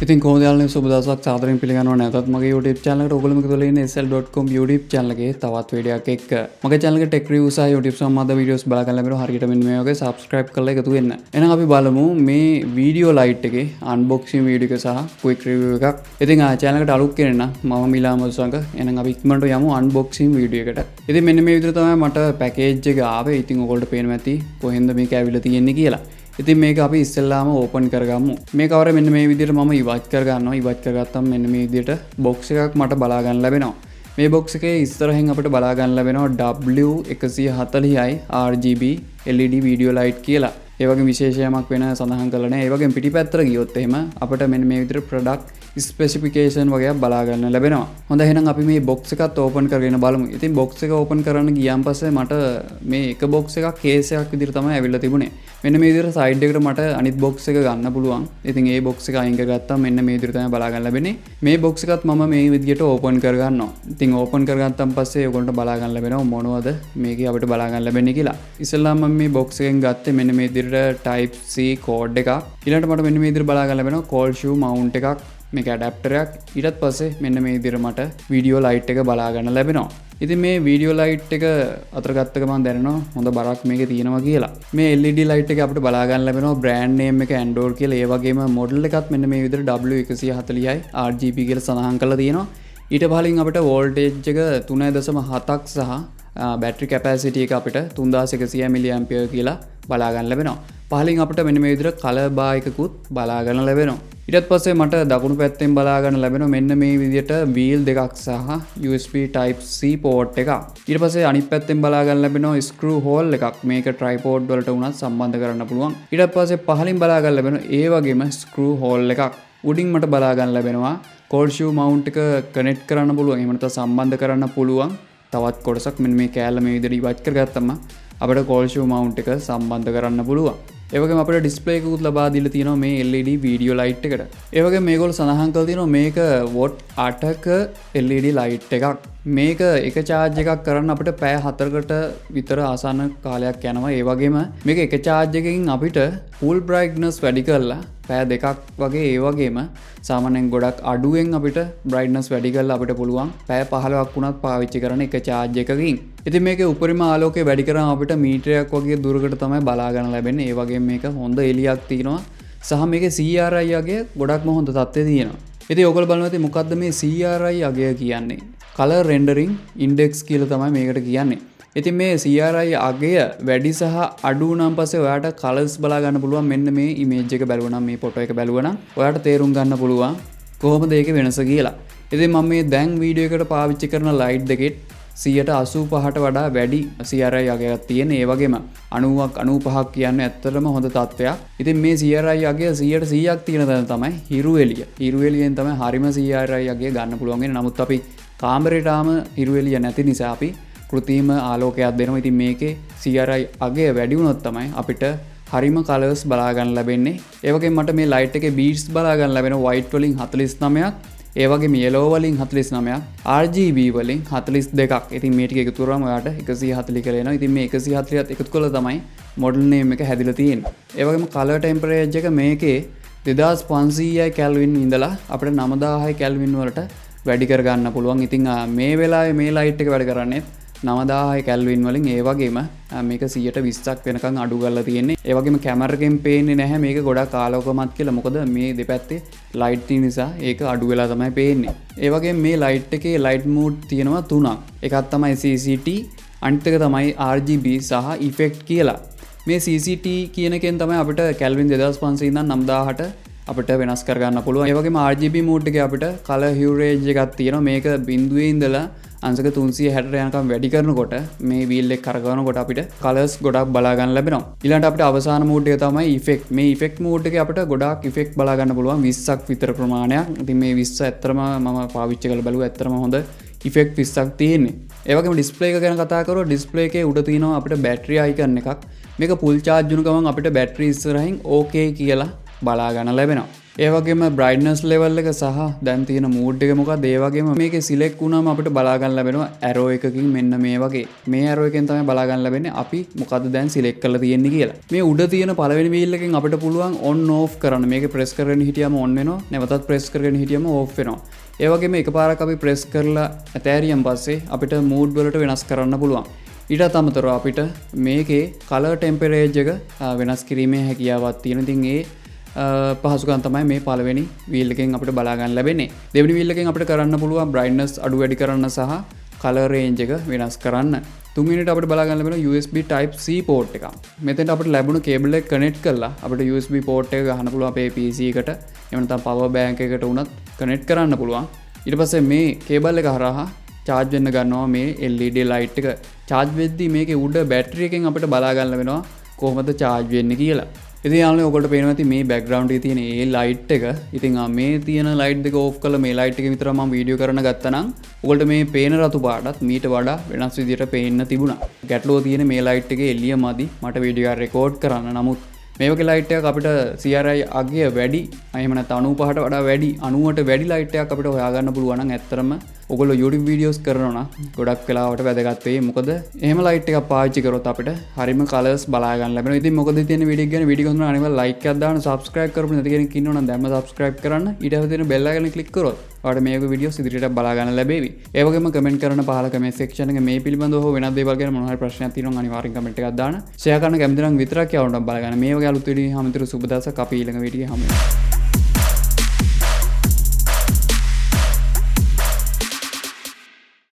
ඉතින් කොහොමද යාළුවනේ සුබ දවසක් සාදරයෙන් පිළිගන්නවා නැවතත් මගේ YouTube channel එකට ඔයගොල්ලෝ එකතු වෙලා ඉන්නේ sl.com YouTube channel එකේ තවත් වීඩියෝ එකක් එක්ක. මගේ channel එකේ tech review සහ YouTube සම්බන්ධ videos බලා ගන්න ලැබෙනවා. හරියට මෙන්න මේ වගේ subscribe කරලා එකතු වෙන්න. එහෙනම් අපි බලමු මේ video light එකේ unboxing video එක සහ quick review එකක්. ඉතින් channel එකට අලුත් කෙනෙක් නම් මම මිලා මල්සංග. එහෙනම් අපි ඉක්මනට යමු unboxing video එකට. ඉතින් මෙන්න මේ විදිහට තමයි මට package එක ආවේ. ඉතින් ඔයගොල්ලෝ පේනවා ඇති කොහෙන්ද මේක ඇවිල්ලා තියෙන්නේ කියලා. ඉතින් මේක අපි ඉස්සෙල්ලාම ඕපන් කරගමු. මේක අවර මෙන්න මේ විදිහට මම ඉවත් කරගන්නවා. ඉවත් කරගත්තම මෙන්න මේ විදිහට box එකක් මට බලා ගන්න ලැබෙනවා. මේ box එකේ ඉස්සරහින් අපිට බලා ගන්න ලැබෙනවා W140i RGB LED video light කියලා. ඒ වගේ විශේෂයක් වෙන සඳහන් කරලා නැහැ. ඒ වගේම පිටිපැත්තට ගියොත් එහෙම අපිට මෙන්න මේ විදිහට product specification වගේ බලා ගන්න ලැබෙනවා. හොඳයි එහෙනම් අපි මේ box එකත් ඕපන් කරගෙන බලමු. ඉතින් box එක ඕපන් කරන්න ගියාන් පස්සේ මට මේ එක box එකක් case එකක් විදිහට තමයි ඇවිල්ලා තිබුණේ. මෙන්න මේ විදිහට side එකට මට අනිත් box එක ගන්න පුළුවන්. ඉතින් ඒ box එක අයින් කරගත්තාම මෙන්න මේ විදිහට තමයි බලා ගන්න ලැබෙන්නේ. මේ box එකත් මම මේ විදිහට ඕපන් කරගන්නවා. ඉතින් ඕපන් කරගත්තාන් පස්සේ ඔයගොල්ලන්ට බලා ගන්න ලැබෙනවා මොනවද මේකේ අපිට බලා ගන්න ලැබෙන්නේ කියලා. ඉස්සෙල්ලාම මම මේ box එකෙන් ගත්තේ මෙන්න මේ විදිහට type C code එකක්. ඊළඟට මට මෙන්න මේ විදිහට බලා ගන්න ලැබෙනවා cold shoe mount එකක්. මේක ඇඩැප්ටර් එකක්. ඊටත් පස්සේ මෙන්න මේ විදිහට මට වීඩියෝ ලයිට් එක බලා ගන්න ලැබෙනවා. ඉතින් මේ වීඩියෝ ලයිට් එක අතර ගත්තක මම දැනනවා හොඳ බරක් මේකේ තියෙනවා කියලා. මේ LED ලයිට් එක අපිට බලා ගන්න ලැබෙනවා බ්‍රෑන්ඩ් නේම් එක Andor කියලා. ඒ වගේම මොඩල් එකත් මෙන්න මේ විදිහට W140i RGB කියලා සඳහන් කරලා තියෙනවා. ඊට පහලින් අපිට වෝල්ටේජ් එක 3.7ක් සහ බැටරි කැපැසිටි එක අපිට 3100 mAh කියලා බලා ගන්න ලැබෙනවා. පහලින් අපිට මෙන්න මේ විදිහට කලර් බාර් එකකුත් බලා ගන්න ලැබෙනවා. ඊට පස්සේ මට දකුණු පැත්තෙන් බලා ගන්න ලැබෙනවා මෙන්න මේ විදිහට wheel දෙකක් සහ USB type C port එකක්. ඊට පස්සේ අනිත් පැත්තෙන් බලා ගන්න ලැබෙනවා screw hole එකක්. මේක tripod වලට උනත් සම්බන්ධ කරන්න පුළුවන්. ඊට පස්සේ පහලින් බලා ගන්න ලැබෙනවා ඒ වගේම screw hole එකක්. උඩින් මට බලා ගන්න ලැබෙනවා cold shoe mount එක connect කරන්න පුළුවන්. එහෙම නැත්නම් සම්බන්ධ කරන්න පුළුවන්. තවත් කොටසක් මෙන්න මේ කෑල්ල මේ විදිහට ඉවත් කරගත්තම අපිට cold shoe mount එක සම්බන්ධ කරන්න පුළුවන්. ඒ වගේම අපිට ඩිස්ප්ලේ එකකුත් ලබා දීලා තියෙනවා මේ LED වීඩියෝ ලයිට් එකට. ඒ වගේම මේගොල්ලෝ සඳහන් කරලා තියෙනවා මේක වොට් 8ක LED ලයිට් එකක්. මේක එක charge එකක් කරන්න අපිට පැය 4කට විතර ආසන්න කාලයක් යනවා. ඒ වගේම මේක එක charge එකකින් අපිට full brightness වැඩි කරලා පැය දෙකක් වගේ ඒ වගේම සාමාන්‍යයෙන් ගොඩක් අඩුවෙන් අපිට brightness වැඩි කරලා අපිට පුළුවන් පැය 15ක් වුණත් පාවිච්චි කරන්න එක charge එකකින්. ඉතින් මේකේ උපරිම ආලෝකය වැඩි කරාම අපිට මීටරයක් වගේ දුරකට තමයි බලා ගන්න ලැබෙන්නේ. ඒ වගේම මේක හොඳ එළියක් තියෙනවා. සහ මේකේ CRI අගය ගොඩක්ම හොඳ තත්ත්වයේ තියෙනවා. ඉතින් ඔයගොල්ලෝ බලනවා ඉතින් මොකද්ද මේ CRI අගය කියන්නේ? Color Rendering Index කියලා තමයි මේකට කියන්නේ. ඉතින් මේ CRI අගය වැඩි සහ අඩු වුණාන් පස්සේ ඔයාට කලර්ස් බලා ගන්න පුළුවන්. මෙන්න මේ ඉමේජ් එක බැලුවනම් මේ ෆොටෝ එක බැලුවනම් ඔයාට තේරුම් ගන්න පුළුවන් කොහොමද ඒකේ වෙනස කියලා. ඉතින් මම මේ දැන් වීඩියෝ එකට පාවිච්චි කරන ලයිට් දෙකෙත් 85ට වඩා වැඩි CRI අගයක් තියෙන. ඒ වගේම 90ක් 95ක් කියන්නේ ඇත්තටම හොඳ තත්ත්වයක්. ඉතින් මේ CRI අගය 100%ක් තියෙන තැන තමයි හිරු එළිය. හිරු එළියෙන් තමයි හරිම CRI අගය ගන්න පුළුවන් වෙන්නේ. නමුත් අපි කාමරේටාම හිරු එළිය නැති නිසා අපි කෘත්‍රිම ආලෝකයක් දෙනවා. ඉතින් මේකේ CRI අගය වැඩි වුණොත් තමයි අපිට හරිම කලර්ස් බලා ගන්න ලැබෙන්නේ. ඒ වගේම මට මේ ලයිට් එකේ බීට්ස් බලා ගන්න ලැබෙනවා white වලින් 49ක්. ඒ වගේම yellow වලින් 49ක්, RGB වලින් 42ක්. ඉතින් මේ ටික එකතු කරාම ඔයාලට 140 කියලා එනවා. ඉතින් මේ 140ත් එකතු කළා තමයි මොඩල් නේම් එක හැදිලා තියෙන්නේ. ඒ වගේම කලර් ටෙම්පරේචර් එක මේකේ 2500 කැල්වින් ඉඳලා අපිට 9000 කැල්වින් වලට වැඩි කර ගන්න පුළුවන්. ඉතින් මේ වෙලාවේ මේ ලයිට් එක වැඩ කරන්නේ 9000 කැල්වින් වලින්. ඒ වගේම මේක 120ක් වෙනකන් අඩු කරලා තියෙන්නේ. ඒ වගේම කැමරා එකෙන් පේන්නේ නැහැ මේක ගොඩක් ආලෝකමත් කියලා. මොකද මේ දෙපැත්තේ ලයිට් තියෙන නිසා ඒක අඩු වෙලා තමයි පේන්නේ. ඒ වගේම මේ ලයිට් එකේ ලයිට් මෝඩ් තියෙනවා 3ක්. එකක් තමයි CCT, අනිත් එක තමයි RGB සහ effect කියලා. මේ CCT කියන එකෙන් තමයි අපිට කැල්වින් 2500 ඉඳන් 9000ට අපිට වෙනස් කරගන්න පුළුවන්. ඒ වගේම RGB මෝඩ් එකේ අපිට color hue range එකක් තියෙනවා. මේක බිඳුවේ ඉඳලා අංශක 360ට යනකම් වැඩි කරනකොට මේ wheel එක කරකවනකොට අපිට colors ගොඩක් බලා ගන්න ලැබෙනවා. ඊළඟට අපිට අවසාන මෝඩ් එක තමයි effect. මේ effect මෝඩ් එකේ අපිට ගොඩක් effect බලා ගන්න පුළුවන් 20ක් විතර ප්‍රමාණයක්. ඉතින් මේ 20 ඇත්තටම මම පාවිච්චි කරලා බලුවා. ඇත්තටම හොඳ effect 20ක් තියෙන්නේ. ඒ වගේම display එක ගැන කතා කරොත් display එකේ උඩ තියෙනවා අපිට battery icon එකක්. මේක full charge වුණ ගමන් අපිට battery ඉස්සරහින් okay කියලා බලා ගන්න ලැබෙනවා. ඒ වගේම බ්‍රයිට්නස් ලෙවල් එක සහ දැන් තියෙන මූඩ් එක මොකක්ද ඒ වගේම මේකේ සිලෙක්ට් වුණාම අපිට බලා ගන්න ලැබෙනවා ඇරෝ එකකින් මෙන්න මේ වගේ. මේ ඇරෝ එකෙන් තමයි බලා ගන්න ලැබෙන්නේ අපි මොකද්ද දැන් සිලෙක්ට් කරලා තියෙන්නේ කියලා. මේ උඩ තියෙන පළවෙනි වීල් එකෙන් අපිට පුළුවන් on off කරන්න. මේක ප්‍රෙස් කරගෙන හිටියම on වෙනවා. නැවතත් ප්‍රෙස් කරගෙන හිටියම off වෙනවා. ඒ වගේම එකපාරක් අපි ප්‍රෙස් කරලා ඇතෑරියන් පස්සේ අපිට මූඩ් වලට වෙනස් කරන්න පුළුවන්. ඊටත් අමතරව අපිට මේකේ කලර් ටෙම්පරේචර් එක වෙනස් කිරීමේ හැකියාවක් තියෙනවා. ඉතින් ඒ පහසුකම් තමයි මේ පළවෙනි වීල් එකෙන් අපිට බලා ගන්න ලැබෙන්නේ. දෙවෙනි වීල් එකෙන් අපිට කරන්න පුළුවන් brightness අඩු වැඩි කරන්න සහ color range එක වෙනස් කරන්න. තුන්වෙනිට අපිට බලා ගන්න ලැබෙන USB type C port එක. මෙතෙන්ට අපිට ලැබුණු කේබල් එක කනෙක්ට් කරලා අපිට USB port එක ගහන්න පුළුවන් අපේ PC එකට. එහෙම නැත්නම් power bank එකකට උනත් කනෙක්ට් කරන්න පුළුවන්. ඊට පස්සේ මේ කේබල් එක හරහා charge වෙන්න ගන්නවා මේ LED light එක. charge වෙද්දී මේකේ උඩ බැටරි එකෙන් අපිට බලා ගන්න වෙනවා කොහොමද charge වෙන්නේ කියලා. ඉතින් යාළුවනේ ඔයගොල්ලෝ පේනවා ඇති මේ බෑග්ග්‍රවුන්ඩ් එකේ තියෙන ඒ ලයිට් එක. ඉතින් මේ තියෙන ලයිට් දෙක ඕෆ් කරලා මේ ලයිට් එකේ විතර මම වීඩියෝ කරන්න ගත්තා නම් ඔයගොල්ලෝ මේ පේන රතු පාටත් මීට වඩා වෙනස් විදිහට පේන්න තිබුණා. ගැටලුව තියෙන මේ ලයිට් එකේ එළිය මදි මට වීඩියෝ එක රෙකෝඩ් කරන්න. නමුත් මේ වගේ ලයිට් එකක් අපිට CRI අගය වැඩි එහෙම නැත්නම් 95ට වඩා වැඩි 90ට වැඩි ලයිට් එකක් අපිට හොයාගන්න පුළුවන් නම් ඇත්තටම ඔයගොල්ලෝ YouTube වීඩියෝස් කරනවා නම් ගොඩක් වෙලාවට වැදගත් වෙයි. මොකද එහෙම ලයිට් එකක් පාවිච්චි කරොත් අපිට හරිම කලර්ස් බලා ගන්න ලැබෙනවා. ඉතින් මොකද තියෙන වීඩියෝ ගැන වීඩියෝ හොඳ අනිවාර්යෙන් ලයික් එකක් දාන්න, subscribe කරපු නැති කෙනෙක් ඉන්නවා නම් දැම්ම subscribe කරන්න. ඊට පස්සේ තියෙන bell icon එක click කරොත් ඔයාලට මේ වගේ වීඩියෝස් ඉදිරියට බලා ගන්න ලැබෙවි. ඒ වගේම කමෙන්ට් කරන්න පහළ කමෙන්ට් section එකේ මේ පිළිබඳව හෝ වෙනත් දේවල් ගැන මොනවා හරි ප්‍රශ්නයක් තියෙනවා නම් අනිවාර්යෙන් කමෙන්ට් එකක් දාන්න. share කරන්න කැමති නම් විතරක් යවන්න බලා ගන්න. මේ වගේ අලුත් වීඩියෝ හැමතිස්සෙම සුබ දවසක් අපි ඊළඟ වීඩියෝ හමු වෙනවා.